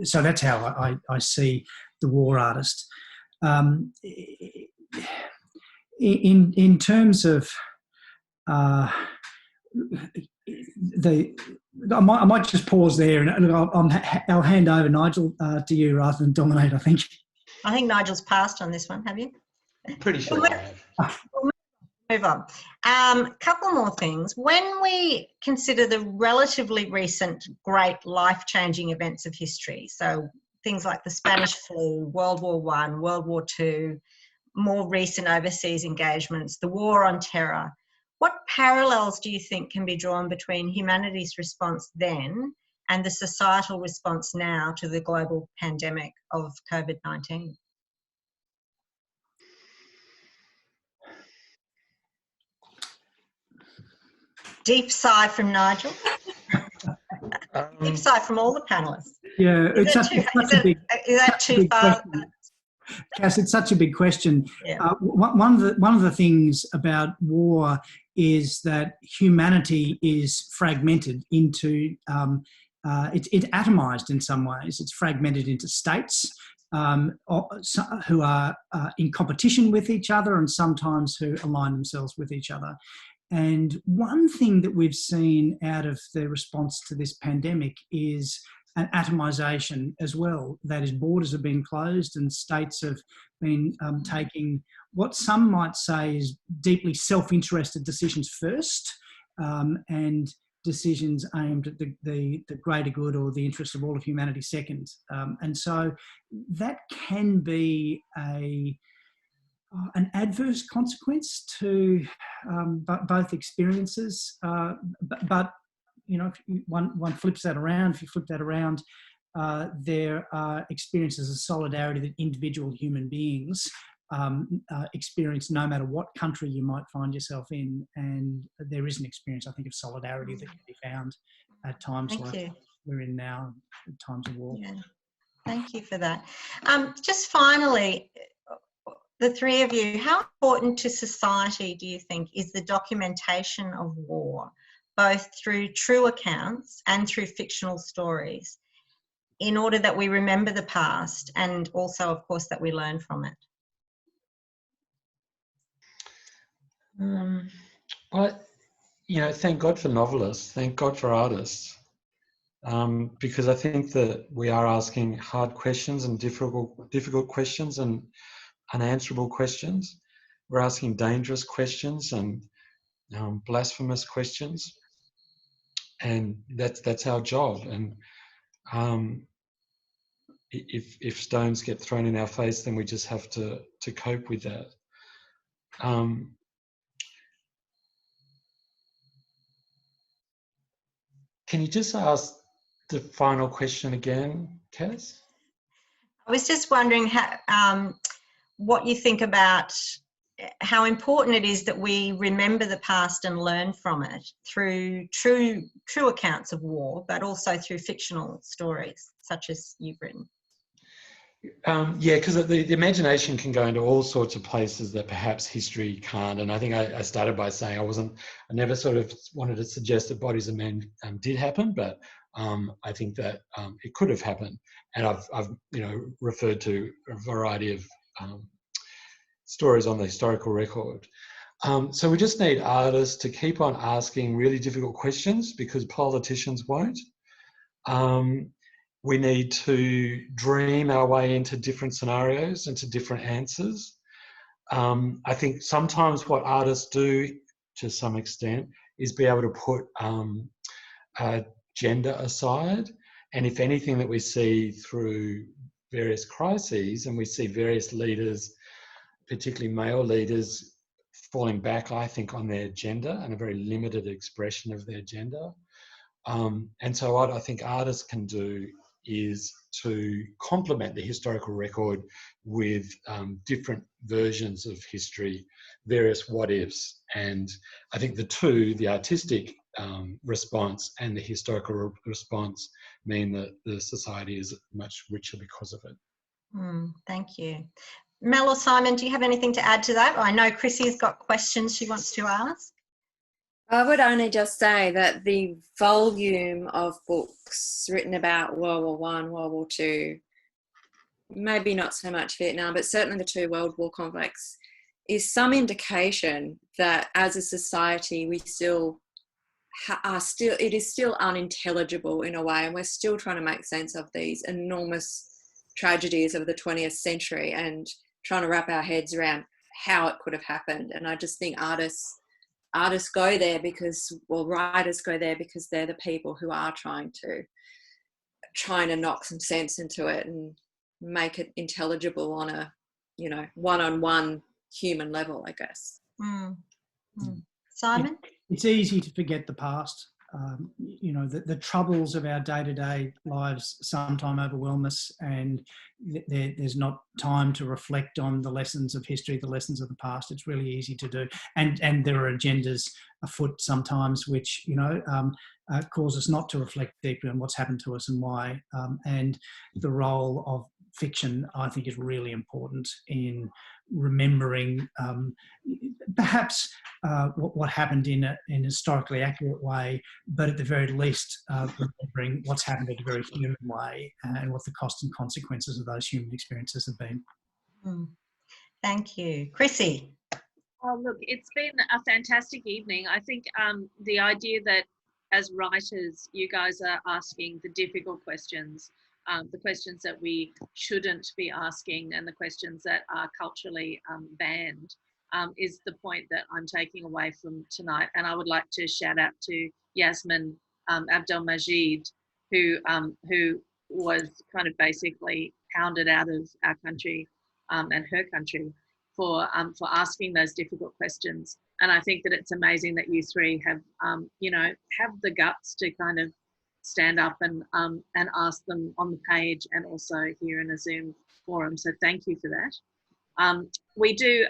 So that's how I see The War Artist. In terms of I might just pause there, and I'll hand over, Nigel, to you rather than dominate. I think Nigel's passed on this one. Have you? Pretty sure I have. We'll move on. Couple more things. When we consider the relatively recent great life-changing events of history, so things like the Spanish flu, World War I, World War II, more recent overseas engagements, the war on terror, what parallels do you think can be drawn between humanity's response then and the societal response now to the global pandemic of COVID-19? Deep sigh from Nigel. Deep sigh from all the panellists. Yeah, is that too far? Cass, it's such a big question. Yeah. One of the things about war is that humanity is fragmented into, it's atomized in some ways. It's fragmented into states who are in competition with each other and sometimes who align themselves with each other. And one thing that we've seen out of the response to this pandemic is an atomization as well. That is, borders have been closed and states have been taking what some might say is deeply self-interested decisions first, and decisions aimed at the greater good or the interests of all of humanity second. And so that can be an adverse consequence to both experiences, but you know, if one flips that around, if you flip that around, there are experiences of solidarity that individual human beings experience no matter what country you might find yourself in. And there is an experience, I think, of solidarity that can be found at times we're in now, at times of war. Yeah. Thank you for that. Just finally, the three of you, how important to society do you think is the documentation of war, both through true accounts and through fictional stories, in order that we remember the past and also, of course, that we learn from it? Well, you know, thank God for novelists, thank God for artists, because I think that we are asking hard questions and difficult questions and unanswerable questions. We're asking dangerous questions and blasphemous questions, and that's our job. And if stones get thrown in our face, then we just have to cope with that. Can you just ask the final question again, Cass? I was just wondering what you think about how important it is that we remember the past and learn from it through true accounts of war, but also through fictional stories such as you've written. Yeah, because the imagination can go into all sorts of places that perhaps history can't. And I think I started by saying I never sort of wanted to suggest that bodies of men did happen, but I think that it could have happened. And I've referred to a variety of stories on the historical record. So we just need artists to keep on asking really difficult questions, because politicians won't. We need to dream our way into different scenarios, into different answers. I think sometimes what artists do, to some extent, is be able to put gender aside. And if anything that we see through various crises, and we see various leaders, particularly male leaders, falling back, I think, on their gender and a very limited expression of their gender. And so what I think artists can do is to complement the historical record with different versions of history, various what-ifs. And I think the two, the artistic response and the historical response, mean that the society is much richer because of it. Thank you. Mel or Simon, do you have anything to add to that? I know Chrissy's got questions she wants to ask. I would only just say that the volume of books written about World War I, World War II, maybe not so much Vietnam, but certainly the two world war conflicts, is some indication that as a society we still it is still unintelligible in a way, and we're still trying to make sense of these enormous tragedies of the 20th century and trying to wrap our heads around how it could have happened. And I just think artists go there because, well, writers go there because they're the people who are trying to knock some sense into it and make it intelligible on a, one-on-one human level, I guess. Simon? It's easy to forget the past. The troubles of our day-to-day lives sometimes overwhelm us, and there's not time to reflect on the lessons of history, the lessons of the past. It's really easy to do. And there are agendas afoot sometimes which, cause us not to reflect deeply on what's happened to us and why. And the role of fiction, I think, is really important in remembering perhaps what happened in a historically accurate way, but at the very least remembering what's happened in a very human way and what the costs and consequences of those human experiences have been. Thank you. Chrissy? Oh, look, it's been a fantastic evening. I think the idea that as writers, you guys are asking the difficult questions, the questions that we shouldn't be asking, and the questions that are culturally banned, is the point that I'm taking away from tonight. And I would like to shout out to Yasmin Abdelmajid, who was kind of basically hounded out of our country and her country for asking those difficult questions. And I think that it's amazing that you three have have the guts to kind of stand up and ask them on the page and also here in a Zoom forum. So thank you for that. We do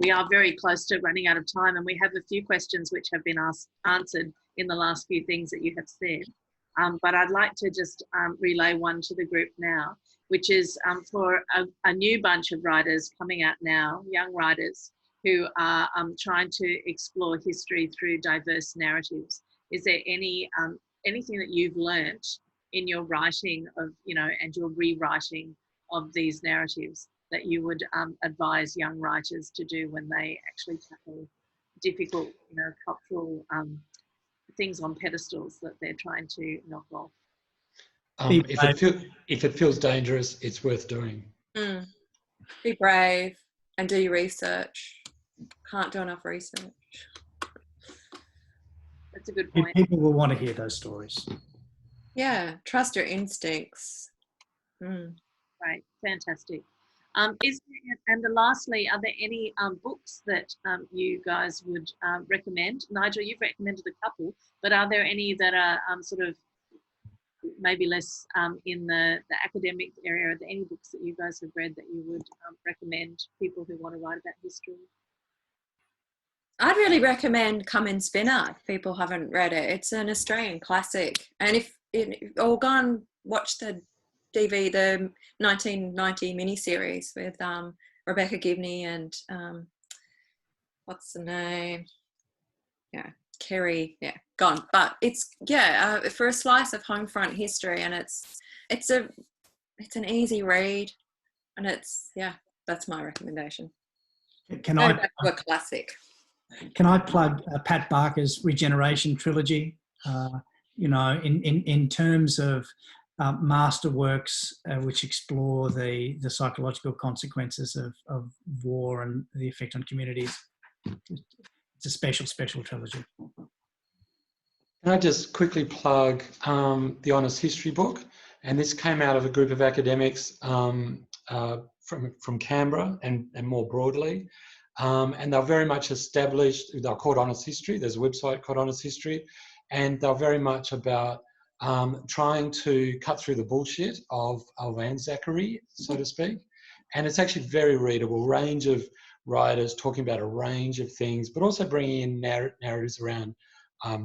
we are very close to running out of time, and we have a few questions which have been answered in the last few things that you have said. But I'd like to just relay one to the group now, which is for a new bunch of writers coming out now, young writers who are trying to explore history through diverse narratives. Is there anything that you've learnt in your writing of, and your rewriting of these narratives that you would advise young writers to do when they actually tackle difficult, cultural things on pedestals that they're trying to knock off? If it feels dangerous, it's worth doing. Be brave and do your research. Can't do enough research. That's a good point. People will want to hear those stories. Yeah, trust your instincts. Right, fantastic. Lastly, are there any books that you guys would recommend? Nigel, you've recommended a couple, but are there any that are sort of maybe less in the academic area? Are there any books that you guys have read that you would recommend people who want to write about history? I'd really recommend Come and Spinner if people haven't read it. It's an Australian classic. And or go and watch the 1990 miniseries with Rebecca Gibney and what's the name? Yeah, Kerry. Yeah, gone. But it's for a slice of homefront history, and it's an easy read, and that's my recommendation. Can I a classic? Can I plug Pat Barker's Regeneration trilogy? In terms of masterworks which explore the psychological consequences of war and the effect on communities. It's a special trilogy. Can I just quickly plug the Honest History book? And this came out of a group of academics from Canberra and more broadly. And they're very much established. They're called Honest History. There's a website called Honest History. And they're very much about trying to cut through the bullshit of Anzac, so to speak. And it's actually very readable, range of writers talking about a range of things, but also bringing in narratives around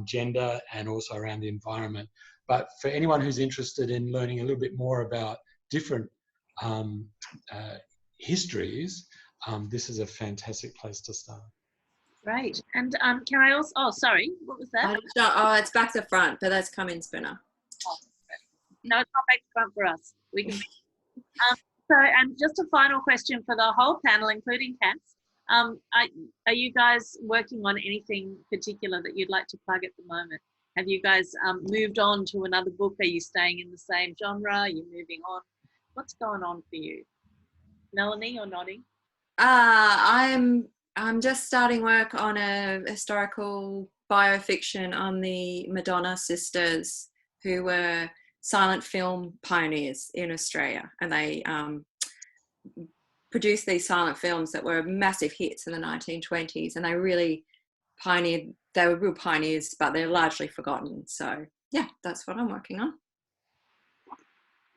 gender and also around the environment. But for anyone who's interested in learning a little bit more about different histories, this is a fantastic place to start. Great. And can I also, oh, sorry, what was that? Oh, it's back to front, but that's come in Spinner. Oh, no, it's not back to front for us. We can. So, and just a final question for the whole panel, including Cass. Are you guys working on anything particular that you'd like to plug at the moment? Have you guys moved on to another book? Are you staying in the same genre? Are you moving on? What's going on for you? Melanie, you're nodding. I'm just starting work on a historical biofiction on the Madonna sisters, who were silent film pioneers in Australia, and they produced these silent films that were massive hits in the 1920s, and they really pioneered. They were real pioneers, but they're largely forgotten. So yeah, that's what I'm working on.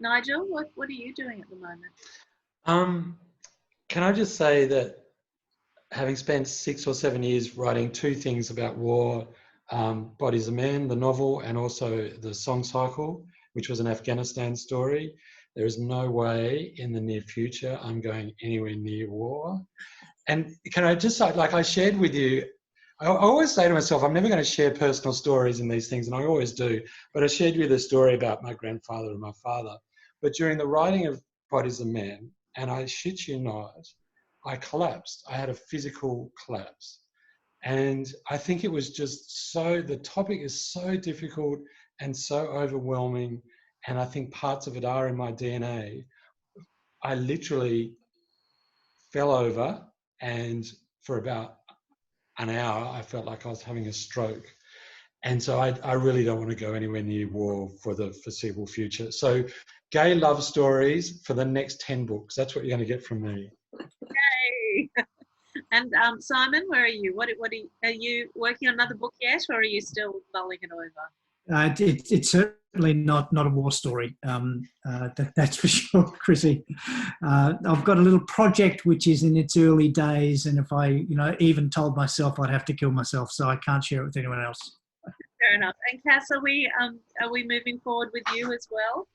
Nigel, what are you doing at the moment? Can I just say that having spent 6 or 7 years writing 2 things about war, Bodies of Men, the novel, and also the Song Cycle, which was an Afghanistan story, there is no way in the near future I'm going anywhere near war. And can I just say, like I shared with you, I always say to myself, I'm never going to share personal stories in these things, and I always do, but I shared with you the story about my grandfather and my father. But during the writing of Bodies of Men, and I shit you not, I collapsed. I had a physical collapse. And I think it was just the topic is so difficult and so overwhelming. And I think parts of it are in my DNA. I literally fell over, and for about an hour, I felt like I was having a stroke. And so I really don't want to go anywhere near war for the foreseeable future. So gay love stories for the next 10 books. That's what you're going to get from me. Yay! And Simon, where are you? Are you working on another book yet, or are you still mulling it over? It's certainly not a war story. That's for sure, Chrissy. I've got a little project which is in its early days, and if I, even told myself, I'd have to kill myself, so I can't share it with anyone else. Fair enough. And Cass, are we moving forward with you as well?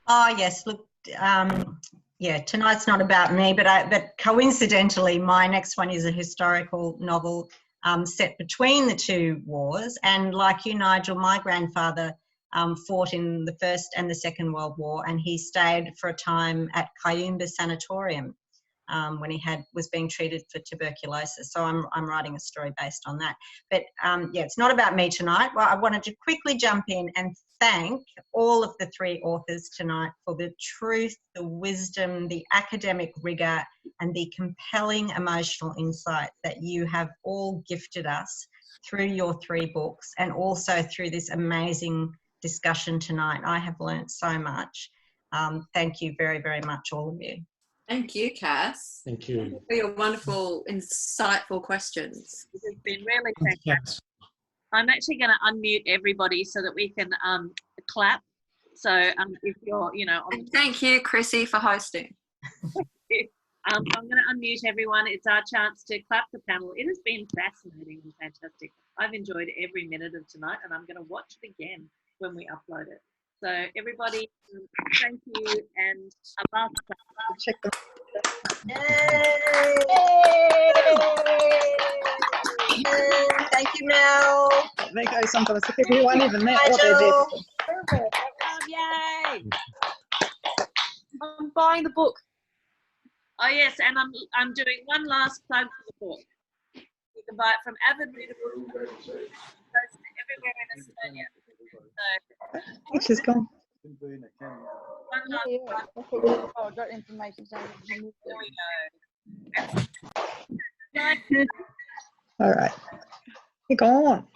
Oh yes, look, yeah, tonight's not about me, but coincidentally, my next one is a historical novel set between the 2 wars. And like you, Nigel, my grandfather fought in the First and the Second World War, and he stayed for a time at Kayumba Sanatorium when he was being treated for tuberculosis. So I'm writing a story based on that. But yeah, it's not about me tonight. Well, I wanted to quickly jump in and thank all of the 3 authors tonight for the truth, the wisdom, the academic rigour, and the compelling emotional insight that you have all gifted us through your 3 books, and also through this amazing discussion tonight. I have learnt so much. Thank you very, very much, all of you. Thank you, Cass. Thank you. For your wonderful, insightful questions. It has been really fantastic. I'm actually going to unmute everybody so that we can clap. So if you're, and thank you, Chrissy, for hosting. I'm going to unmute everyone. It's our chance to clap the panel. It has been fascinating and fantastic. I've enjoyed every minute of tonight, and I'm going to watch it again when we upload it. So everybody, thank you, and a last check them. Thank you, Mel. They go sometimes to people who aren't even there. Perfect. Yay! I'm buying the book. Oh yes, and I'm doing one last plug for the book. You can buy it from Avid Readable, everywhere in Australia. So, which is gone. One Yeah. last Oh, I got information. There we go. All right. You're gone.